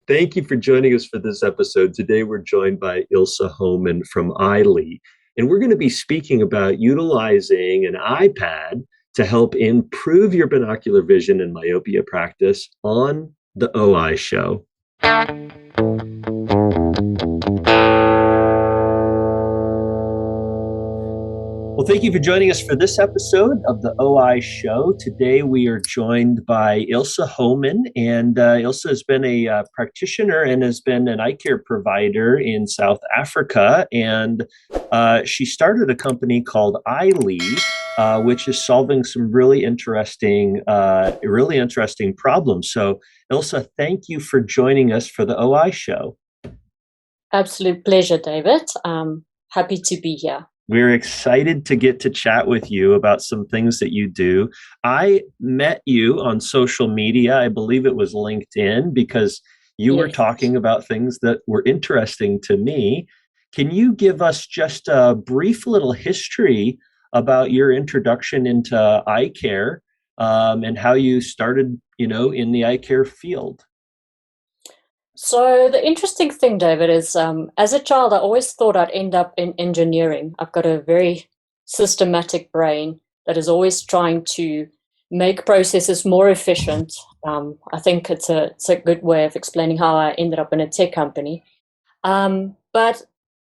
Thank you for joining us for this episode. Today, we're joined by Ilse Homan from iLEA, and we're going to be speaking about utilizing an iPad to help improve your binocular vision and myopia practice on the OI show. Well, thank you for joining us for this episode of the OI Show. Today, we are joined by Ilse Homan, and Ilse has been a practitioner and has been an eye care provider in South Africa. And she started a company called iLEA, which is solving some really interesting problems. So, Ilse, thank you for joining us for the OI Show. Absolute pleasure, David. Happy to be here. We're excited to get to chat with you about some things that you do. I met you on social media. I believe it was LinkedIn because you were talking about things that were interesting to me. Can you give us just a brief little history about your introduction into eye care and how you started, in the eye care field? So the interesting thing, David, is as a child, I always thought I'd end up in engineering. I've got a very systematic brain that is always trying to make processes more efficient. I think it's a good way of explaining how I ended up in a tech company. But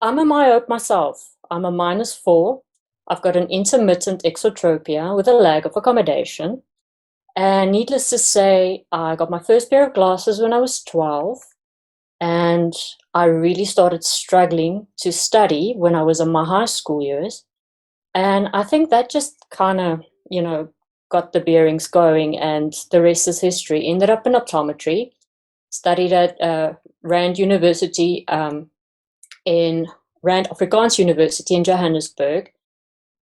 I'm a myope myself. I'm a -4. I've got an intermittent exotropia with a lag of accommodation. And needless to say, I got my first pair of glasses when I was 12, and I really started struggling to study when I was in my high school years. And I think that just kind of, got the bearings going, and the rest is history. Ended up in optometry, studied at Rand University, in Rand Afrikaans University in Johannesburg.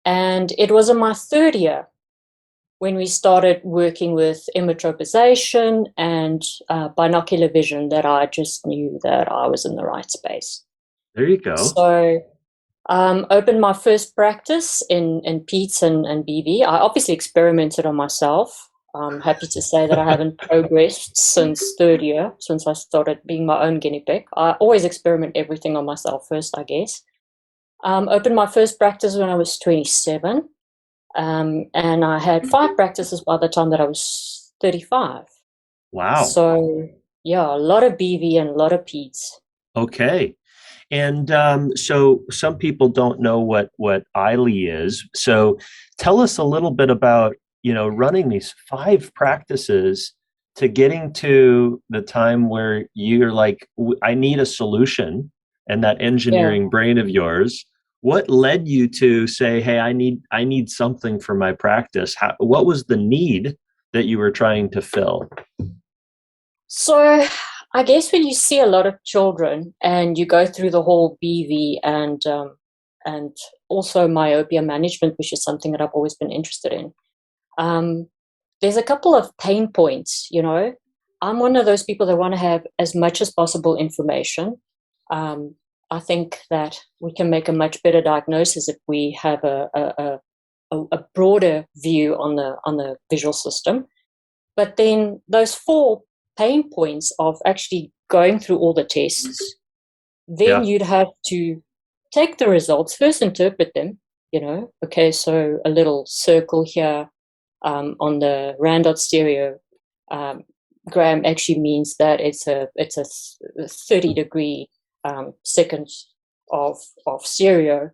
And it was in my third year when we started working with emmetropization and binocular vision that I just knew that I was in the right space. There you go. So opened my first practice in PETS and BV. I obviously experimented on myself. I'm happy to say that I haven't progressed since third year, since I started being my own guinea pig. I always experiment everything on myself first, I guess. Opened my first practice when I was 27. And I had 5 practices by the time that I was 35. Wow. So, yeah, a lot of BV and a lot of PEDS. Okay. And so some people don't know what iLEA is. So tell us a little bit about, running these 5 practices to getting to the time where you're like, I need a solution, and that engineering brain of yours. What led you to say, hey, I need something for my practice? What was the need that you were trying to fill? So I guess when you see a lot of children and you go through the whole BV and also myopia management, which is something that I've always been interested in, there's a couple of pain points. I'm one of those people that want to have as much as possible information. I think that we can make a much better diagnosis if we have a broader view on the visual system. But then those 4 pain points of actually going through all the tests, then you'd have to take the results, first interpret them, okay, so a little circle here on the Randot stereo gram actually means that it's a 30-degree seconds of stereo,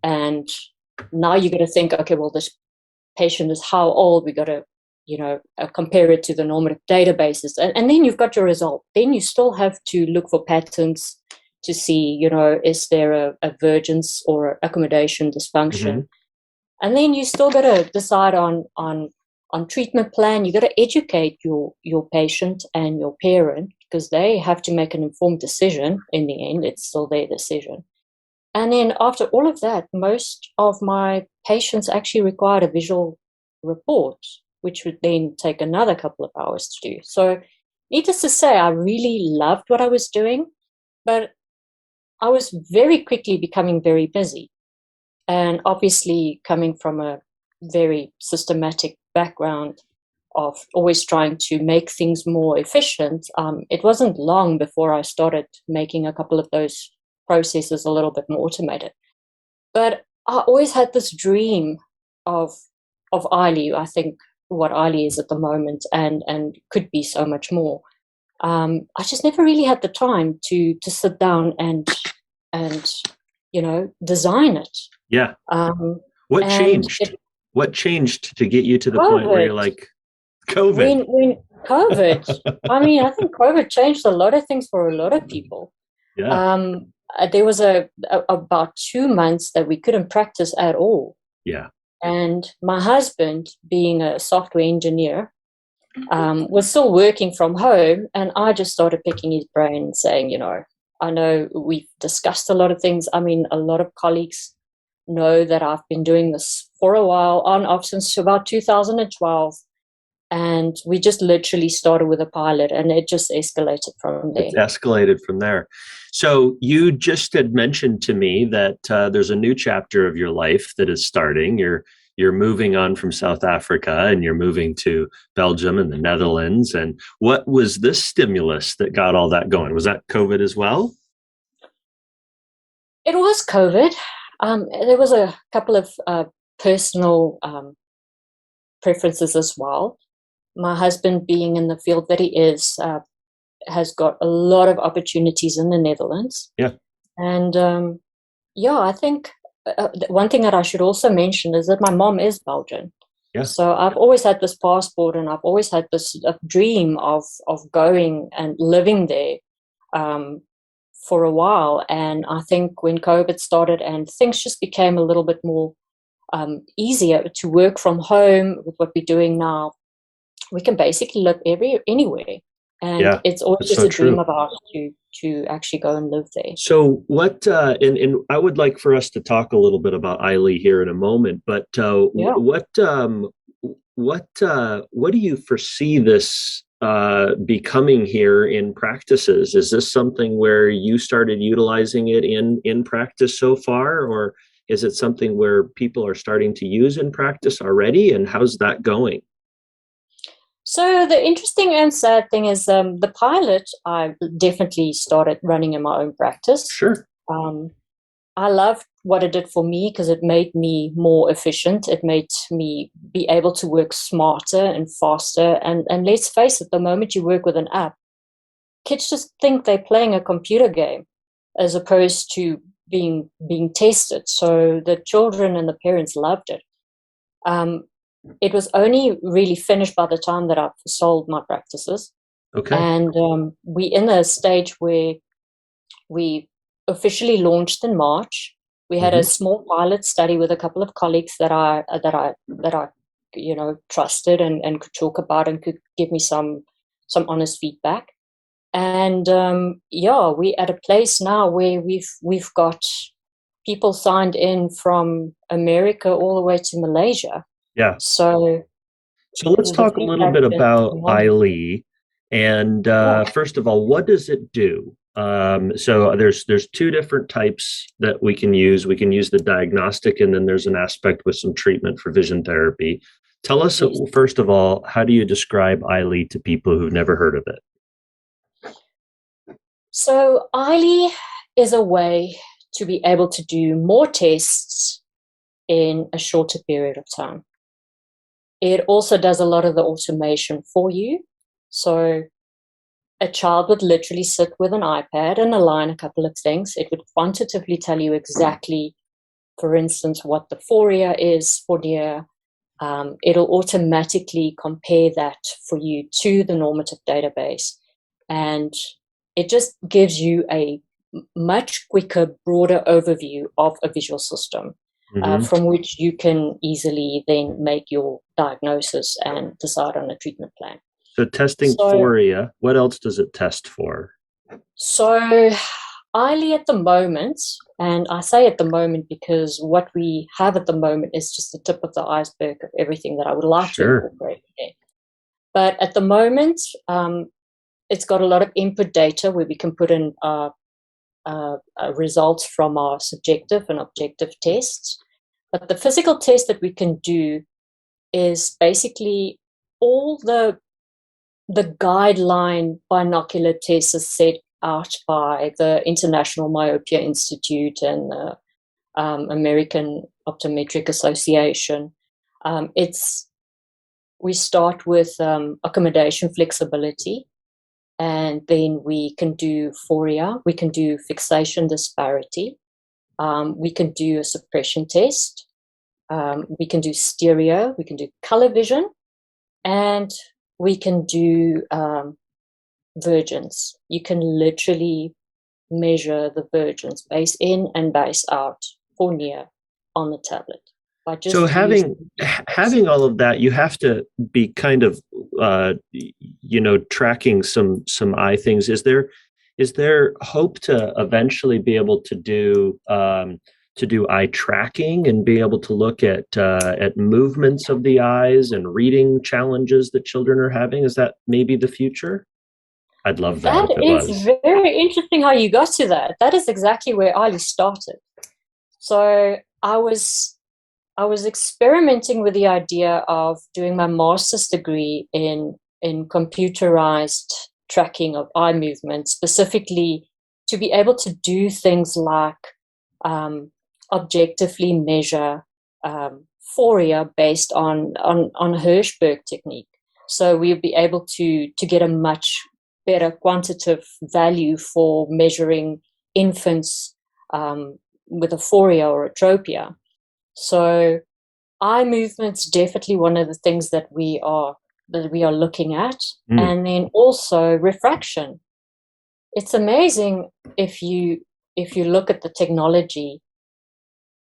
and now you got to think, okay, well, this patient is how old? We got to compare it to the normative databases, and then you've got your result. Then you still have to look for patterns to see, is there a divergence or accommodation dysfunction? And then you still got to decide on treatment plan. You got to educate your patient and your parent, because they have to make an informed decision. In the end, it's still their decision. And then after all of that, most of my patients actually required a visual report, which would then take another couple of hours to do. So needless to say, I really loved what I was doing, but I was very quickly becoming very busy. And obviously, coming from a very systematic background, of always trying to make things more efficient, it wasn't long before I started making a couple of those processes a little bit more automated. But I always had this dream of iLEA. I think what iLEA is at the moment, and could be so much more. I just never really had the time to sit down and design it. Yeah. What And changed? What changed to get you to the point where COVID, you're like, COVID? when COVID, I mean, I think COVID changed a lot of things for a lot of people. Yeah. There was about 2 months that we couldn't practice at all. Yeah. And my husband, being a software engineer, was still working from home. And I just started picking his brain and saying, I know we've discussed a lot of things. I mean, a lot of colleagues know that I've been doing this for a while, on off since about 2012. And we just literally started with a pilot, and it just escalated from there. It's escalated from there. So you just had mentioned to me that there's a new chapter of your life that is starting. You're moving on from South Africa, and you're moving to Belgium and the Netherlands. And what was this stimulus that got all that going? Was that COVID as well? It was COVID. There was a couple of personal preferences as well. My husband, being in the field that he is, has got a lot of opportunities in the Netherlands. Yeah. And I think one thing that I should also mention is that my mom is Belgian. Yeah. So I've always had this passport, and I've always had this dream of going and living there for a while. And I think when COVID started and things just became a little bit more easier to work from home with what we're doing now, we can basically live anywhere. And it's always just a dream of ours to actually go and live there. So what, and I would like for us to talk a little bit about iLEA here in a moment, but what do you foresee this becoming here in practices? Is this something where you started utilizing it in practice so far, or is it something where people are starting to use in practice already? And how's that going? So the interesting and sad thing is the pilot I definitely started running in my own practice. Sure. I loved what it did for me because it made me more efficient. It made me be able to work smarter and faster. And let's face it, the moment you work with an app, kids just think they're playing a computer game as opposed to being tested. So the children and the parents loved it. It was only really finished by the time that I've sold my practices. Okay. And we're in a stage where we officially launched in March. We had a small pilot study with a couple of colleagues that I trusted and could talk about and could give me some honest feedback. And we're at a place now where we've got people signed in from America all the way to Malaysia. Yeah. So let's talk a little bit about iLEA. And first of all, what does it do? So there's two different types that we can use. We can use the diagnostic, and then there's an aspect with some treatment for vision therapy. Tell us, first of all, how do you describe iLEA to people who've never heard of it? So iLEA is a way to be able to do more tests in a shorter period of time. It also does a lot of the automation for you. So a child would literally sit with an iPad and align a couple of things. It would quantitatively tell you exactly, for instance, what the foria is for deer. It'll automatically compare that for you to the normative database. And it just gives you a much quicker, broader overview of a visual system. From which you can easily then make your diagnosis and decide on a treatment plan. So testing foria, what else does it test for? So iLEA at the moment, and I say at the moment because what we have at the moment is just the tip of the iceberg of everything that I would like to incorporate there. But at the moment, it's got a lot of input data where we can put in results from our subjective and objective tests. But the physical test that we can do is basically all the guideline binocular tests are set out by the International Myopia Institute and the American Optometric Association. We start with accommodation flexibility, and then we can do phoria, we can do fixation disparity, we can do a suppression test, we can do stereo, we can do color vision, and we can do vergence. You can literally measure the vergence base in and base out for near on the tablet by So just using. having all of that, you have to be kind of tracking some eye things. Is there hope to eventually be able to do eye tracking and be able to look at movements of the eyes and reading challenges that children are having? Is that maybe the future? I'd love that That if it is was. very interesting how you got to that. That is exactly where iLEA started. So I was experimenting with the idea of doing my master's degree in computerized tracking of eye movement, specifically to be able to do things like objectively measure phoria based on Hirschberg technique. So we'll be able to get a much better quantitative value for measuring infants with aphoria or atropia. So eye movement's definitely one of the things that we are looking at, Mm, and then also refraction. It's amazing if you look at the technology,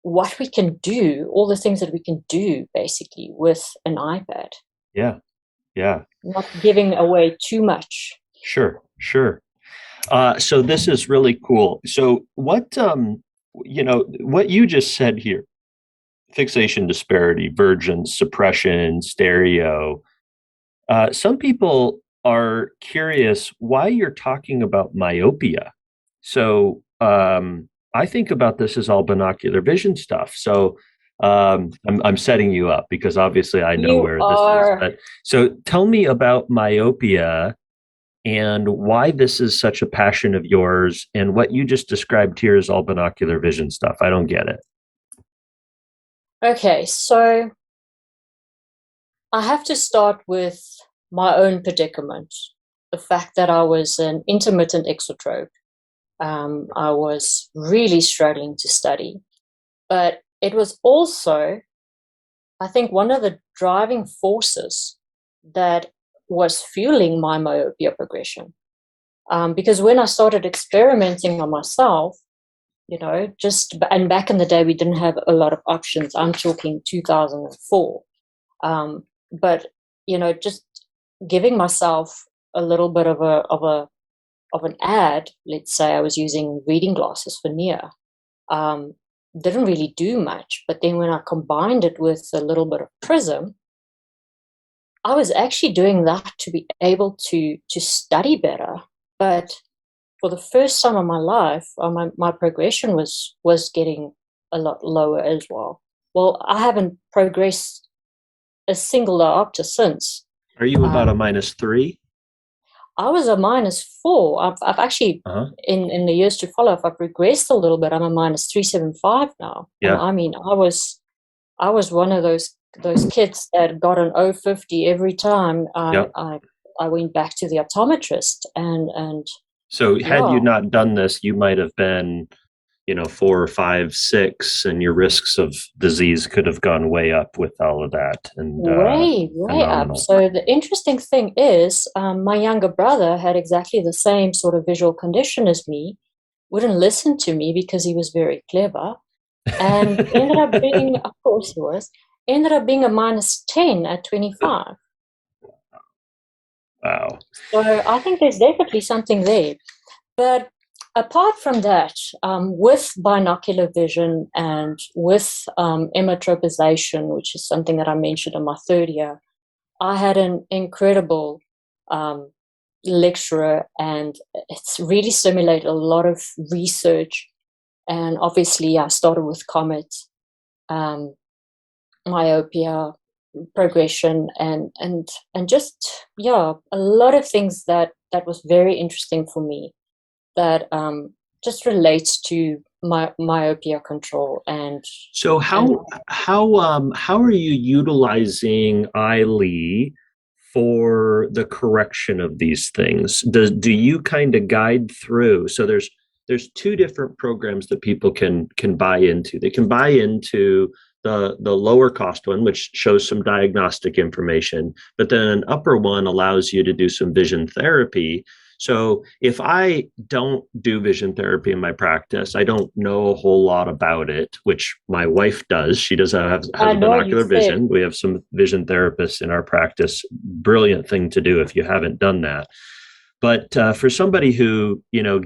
what we can do, all the things that we can do basically with an iPad, yeah, yeah, not giving away too much. sure, sure. So this is really cool. So what you just said here, fixation disparity, vergence, suppression, stereo. Some people are curious why you're talking about myopia. So I think about this as all binocular vision stuff. So I'm setting you up because obviously I know You where this is. are But so tell me about myopia and why this is such a passion of yours, and what you just described here is all binocular vision stuff. I don't get it. okay. So I have to start with my own predicament. The fact that I was an intermittent exotrope. I was really struggling to study. But it was also, I think, one of the driving forces that was fueling my myopia progression. Because when I started experimenting on myself, and back in the day, we didn't have a lot of options. I'm talking 2004. But just giving myself a little bit of an ad. Let's say I was using reading glasses for near. Um, didn't really do much, but then when I combined it with a little bit of prism, I was actually doing that to be able to study better. But for the first time in my life, my progression was getting a lot lower as well. Well, I haven't progressed a single diopter since. Are you about a Um, -3? I was a -4. I've actually Uh-huh. in the years to follow, if I've regressed a little bit, I'm a -375 now. And Yeah. I mean, I was one of those kids that got an 050 every time Yeah. I went back to the optometrist, and So had yeah, you not done this, you might have been, 4 or 5, 6, and your risks of disease could have gone way up with all of that. And way up. phenomenal. So the interesting thing is, my younger brother had exactly the same sort of visual condition as me, wouldn't listen to me because he was very clever, and ended up being, of course he was, ended up being a -10 at 25. Wow. So I think there's definitely something there. But apart from that, with binocular vision and with emmetropization, which is something that I mentioned in my third year, I had an incredible um, lecturer, and it's really stimulated a lot of research. And obviously, I started with Comet, um, myopia, progression, and just, yeah, a lot of things that was very interesting for me, that just relates to myopia control. So And how are you utilizing iLEA for the correction of these things? Do you kind of guide through? So there's two different programs that people can buy into. They can buy into the lower cost one, which shows some diagnostic information, but then an upper one allows you to do some vision therapy. So if I don't do vision therapy in my practice, I don't know a whole lot about it, which my wife does. She does I has a know you binocular said, vision. We have some vision therapists in our practice. Brilliant thing to do if you haven't done that. But for somebody who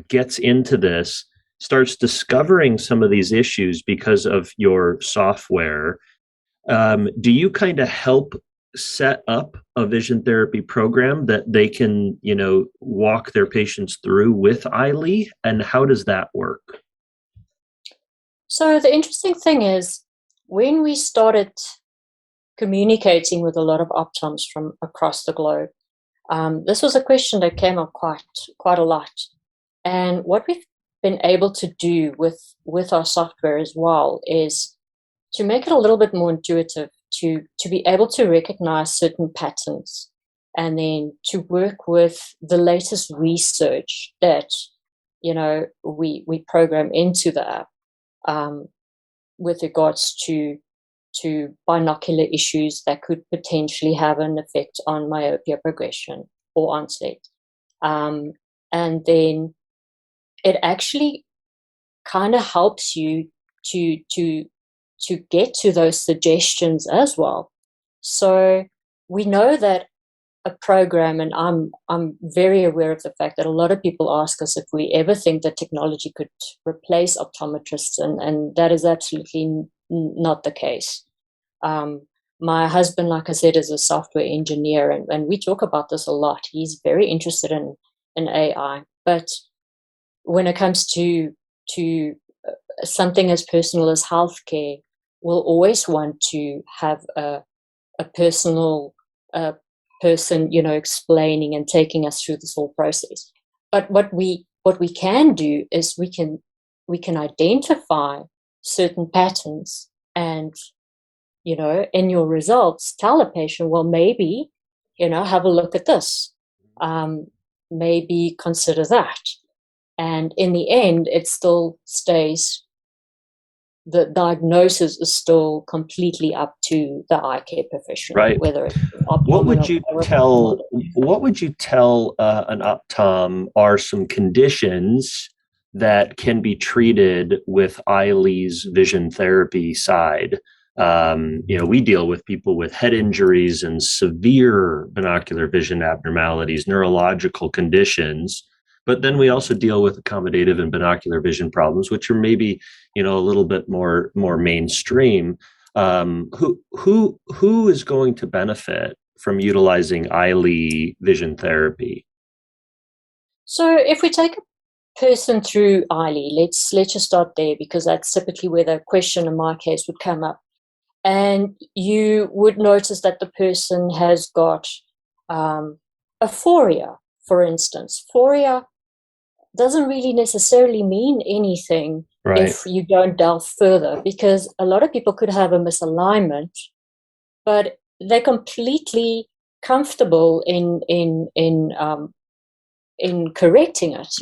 gets into this, starts discovering some of these issues because of your software, do you kind of help set up a vision therapy program that they can, walk their patients through with iLEA? And how does that work? so the interesting thing is, when we started communicating with a lot of optoms from across the globe, this was a question that came up quite a lot. And what we've been able to do with our software as well is to make it a little bit more intuitive, to be able to recognize certain patterns, and then to work with the latest research that we program into the app, with regards to binocular issues that could potentially have an effect on myopia progression or onset. And then it actually kind of helps you to get to those suggestions as well. So we know that a program, and I'm very aware of the fact that a lot of people ask us if we ever think that technology could replace optometrists, and that is absolutely not the case. My husband, like I said, is a software engineer, and we talk about this a lot. He's very interested in AI, but when it comes to something as personal as healthcare, we'll always want to have a personal person, explaining and taking us through this whole process. But what we can do is we can identify certain patterns, and in your results, tell a patient, well, maybe have a look at this, maybe consider that. And in the end, it still stays, the diagnosis is still completely up to the eye care professional, Right. whether it's What would you tell optometrist. an optom are some conditions that can be treated with iLEA's vision therapy side? We deal with people with head injuries and severe binocular vision abnormalities, neurological conditions, but then we also deal with accommodative and binocular vision problems, which are maybe a little bit more mainstream. Who is going to benefit from utilizing iLEA vision therapy? So if we take a person through iLEA, let's just start there, because that's typically where the question in my case would come up. And you would notice that the person has got aphoria, for instance. Aphoria doesn't really necessarily mean anything Right. if you don't delve further, because a lot of people could have a misalignment, but they're completely comfortable in correcting it,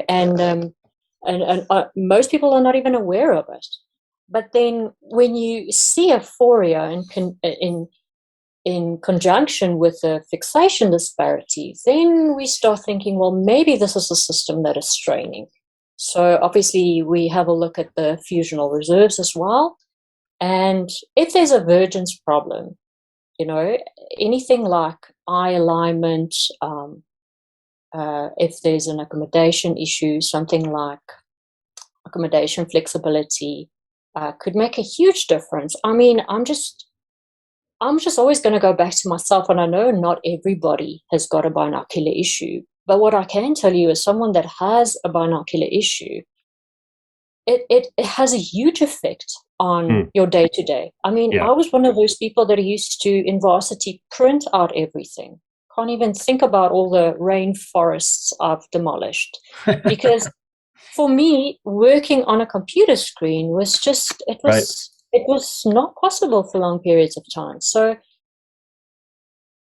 and most people are not even aware of it. But then when you see aphoria in conjunction with the fixation disparity, then we start thinking, well, maybe this is a system that is straining. So obviously we have a look at the fusional reserves as well. And if there's a vergence problem, anything like eye alignment, if there's an accommodation issue, something like accommodation flexibility, could make a huge difference. I mean, I'm just always going to go back to myself, and I know not everybody has got a binocular issue, but what I can tell you is someone that has a binocular issue, it has a huge effect on Hmm. your day to day. I mean, Yeah. I was one of those people that used to, in varsity, print out everything. Can't even think about all the rainforests I've demolished because for me, working on a computer screen was just, Right. it was not possible for long periods of time. So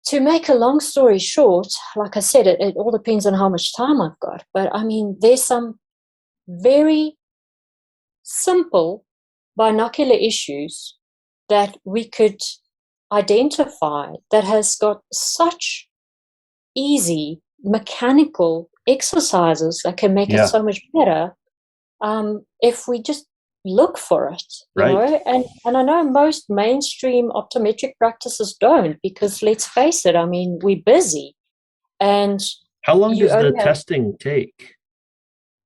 to make a long story short, like I said, it all depends on how much time I've got. But I mean, there's some very simple binocular issues that we could identify that has got such easy mechanical exercises that can make it Yeah. so much better if we just look for it, you Right. know. And I know most mainstream optometric practices don't, because let's face it, I mean, we're busy and How long you does the only have, testing take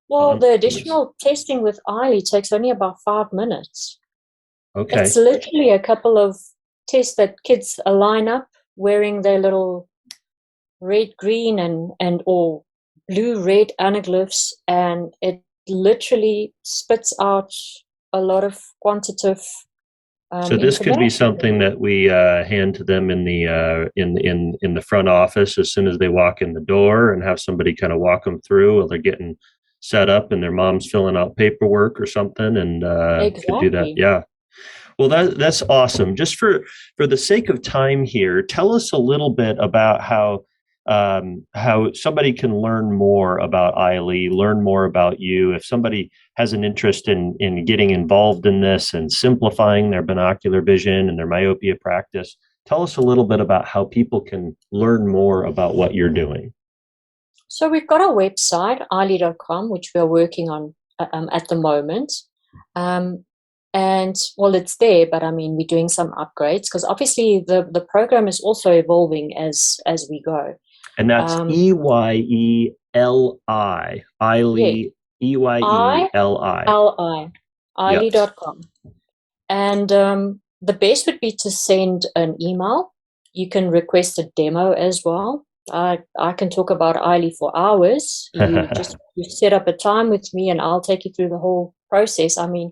well, on the this? additional testing with iLEA takes only about 5 minutes. It's Okay. literally a couple of tests that kids line up wearing their little red, green, and or blue, red anaglyphs, and it literally spits out a lot of quantitative So this could be information. something that we hand to them in the in the front office as soon as they walk in the door, and have somebody kind of walk them through while they're getting set up, and their mom's filling out paperwork or something, and could do that. Exactly. Yeah. Well, that's awesome. Just for the sake of time here, tell us a little bit about how somebody can learn more about iLEA, learn more about you. If somebody has an interest in getting involved in this and simplifying their binocular vision and their myopia practice, tell us a little bit about how people can learn more about what you're doing. So we've got our website, ilea.com, which we're working on at the moment. Um, and well, it's there, but I mean, we're doing some upgrades because obviously the program is also evolving as we go. And that's Um, EYELI, yeah, iLEA, EYELI. ILI, Yep. ilea.com. And the best would be to send an email. You can request a demo as well. I can talk about iLEA for hours. You set up a time with me and I'll take you through the whole process. I mean,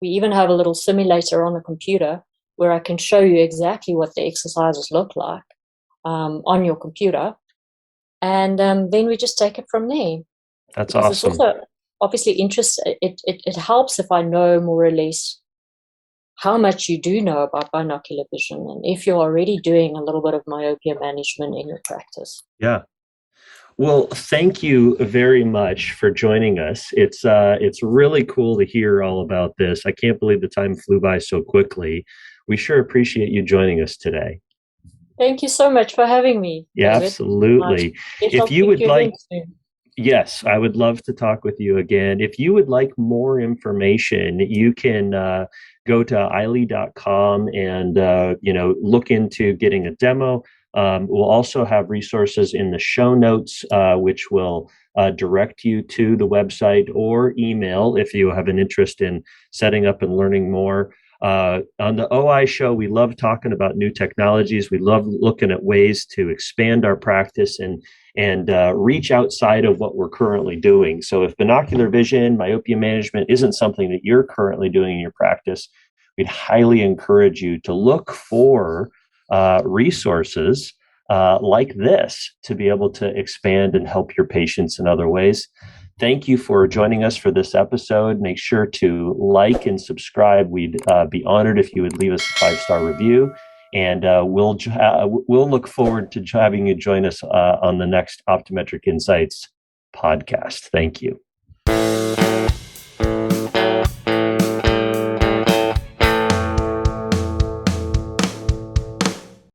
we even have a little simulator on the computer where I can show you exactly what the exercises look like on your computer. And then we just take it from there, That's because it's awesome. also obviously interest. It helps if I know more or less how much you do know about binocular vision and if you're already doing a little bit of myopia management in your practice. Yeah. Well, thank you very much for joining us. It's really cool to hear all about this. I can't believe the time flew by so quickly. We sure appreciate you joining us today. Thank you so much for having me, Yeah, David. I absolutely. guess If I'll you speak to would you again like, soon. yes, I would love to talk with you again. If you would like more information, you can go to ilea.com and look into getting a demo. We'll also have resources in the show notes, which will direct you to the website, or email if you have an interest in setting up and learning more. On the OI show, we love talking about new technologies. We love looking at ways to expand our practice and reach outside of what we're currently doing. So if binocular vision, myopia management isn't something that you're currently doing in your practice, we'd highly encourage you to look for resources like this to be able to expand and help your patients in other ways. Thank you for joining us for this episode. Make sure to like and subscribe. We'd be honored if you would leave us a 5-star review. And we'll look forward to having you join us on the next Optometric Insights podcast. Thank you.